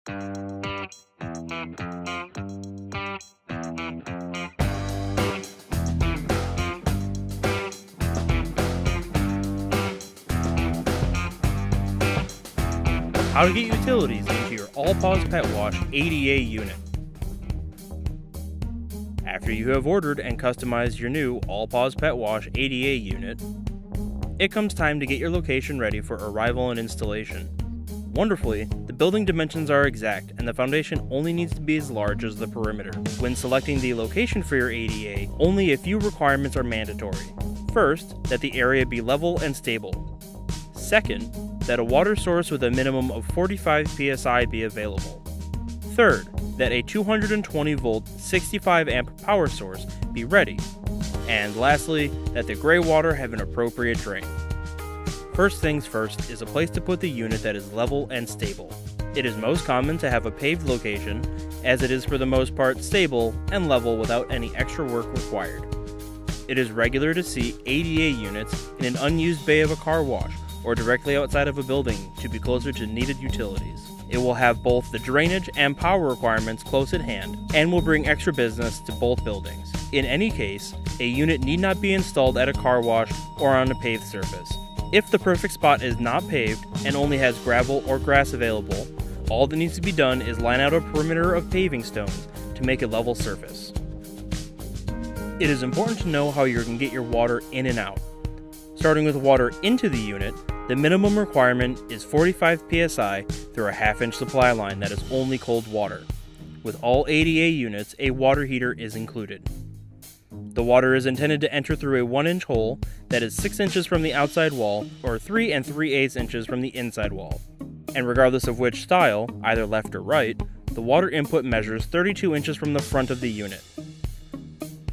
How to get utilities into your All Paws Pet Wash ADA unit. After you have ordered and customized your new All Paws Pet Wash ADA unit, it comes time to get your location ready for arrival and installation. Wonderfully, the building dimensions are exact and the foundation only needs to be as large as the perimeter. When selecting the location for your ADA, only a few requirements are mandatory. First, that the area be level and stable. Second, that a water source with a minimum of 45 psi be available. Third, that a 220 volt 65 amp power source be ready. And lastly, that the gray water have an appropriate drain. First things first is a place to put the unit that is level and stable. It is most common to have a paved location, as it is for the most part stable and level without any extra work required. It is regular to see ADA units in an unused bay of a car wash or directly outside of a building to be closer to needed utilities. It will have both the drainage and power requirements close at hand and will bring extra business to both buildings. In any case, a unit need not be installed at a car wash or on a paved surface. If the perfect spot is not paved and only has gravel or grass available, all that needs to be done is line out a perimeter of paving stones to make a level surface. It is important to know how you can get your water in and out. Starting with water into the unit, the minimum requirement is 45 psi through a half-inch supply line that is only cold water. With all ADA units, a water heater is included. The water is intended to enter through a 1-inch hole that is 6 inches from the outside wall or 3 3/8 inches from the inside wall. And regardless of which style, either left or right, the water input measures 32 inches from the front of the unit.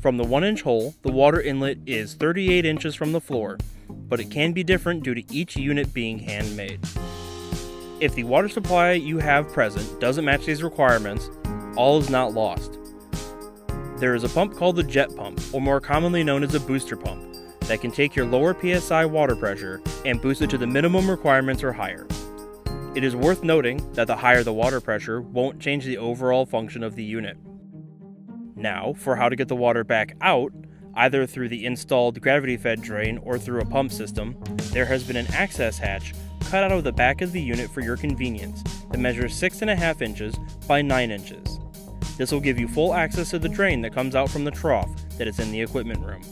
From the 1-inch hole, the water inlet is 38 inches from the floor, but it can be different due to each unit being handmade. If the water supply you have present doesn't match these requirements, all is not lost. There is a pump called the jet pump, or more commonly known as a booster pump, that can take your lower PSI water pressure and boost it to the minimum requirements or higher. It is worth noting that the higher the water pressure won't change the overall function of the unit. Now, for how to get the water back out, either through the installed gravity-fed drain or through a pump system, there has been an access hatch cut out of the back of the unit for your convenience that measures 6.5 inches by 9 inches. This will give you full access to the drain that comes out from the trough that is in the equipment room.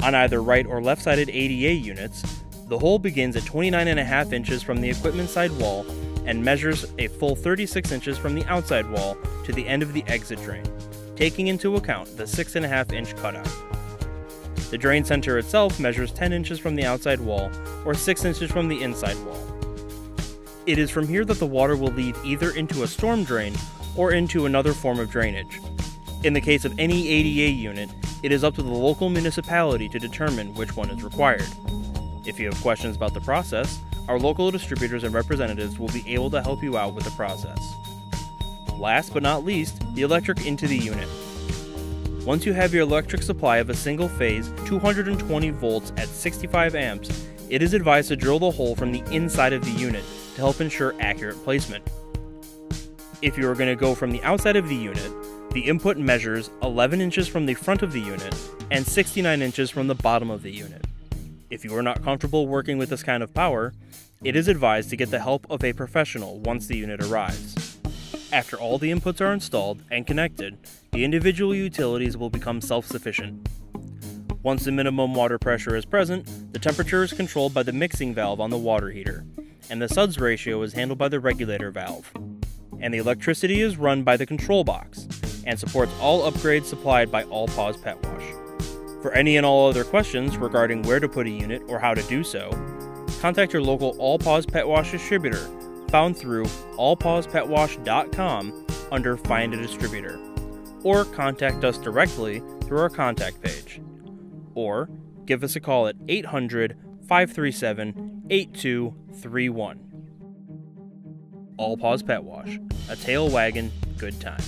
On either right or left-sided ADA units, the hole begins at 29.5 inches from the equipment side wall and measures a full 36 inches from the outside wall to the end of the exit drain, taking into account the 6.5-inch cutout. The drain center itself measures 10 inches from the outside wall or 6 inches from the inside wall. It is from here that the water will lead either into a storm drain or into another form of drainage. In the case of any ADA unit, it is up to the local municipality to determine which one is required. If you have questions about the process, our local distributors and representatives will be able to help you out with the process. Last but not least, the electric into the unit. Once you have your electric supply of a single phase 220 volts at 65 amps, it is advised to drill the hole from the inside of the unit to help ensure accurate placement. If you are going to go from the outside of the unit, the input measures 11 inches from the front of the unit and 69 inches from the bottom of the unit. If you are not comfortable working with this kind of power, it is advised to get the help of a professional once the unit arrives. After all the inputs are installed and connected, the individual utilities will become self-sufficient. Once the minimum water pressure is present, the temperature is controlled by the mixing valve on the water heater, and the suds ratio is handled by the regulator valve. And the electricity is run by the control box, and supports all upgrades supplied by All Paws Pet Wash. For any and all other questions regarding where to put a unit or how to do so, contact your local All Paws Pet Wash distributor, found through allpawspetwash.com under Find a Distributor, or contact us directly through our contact page, or give us a call at 800-537-8231. All Paws Pet Wash, a tail wagging good time.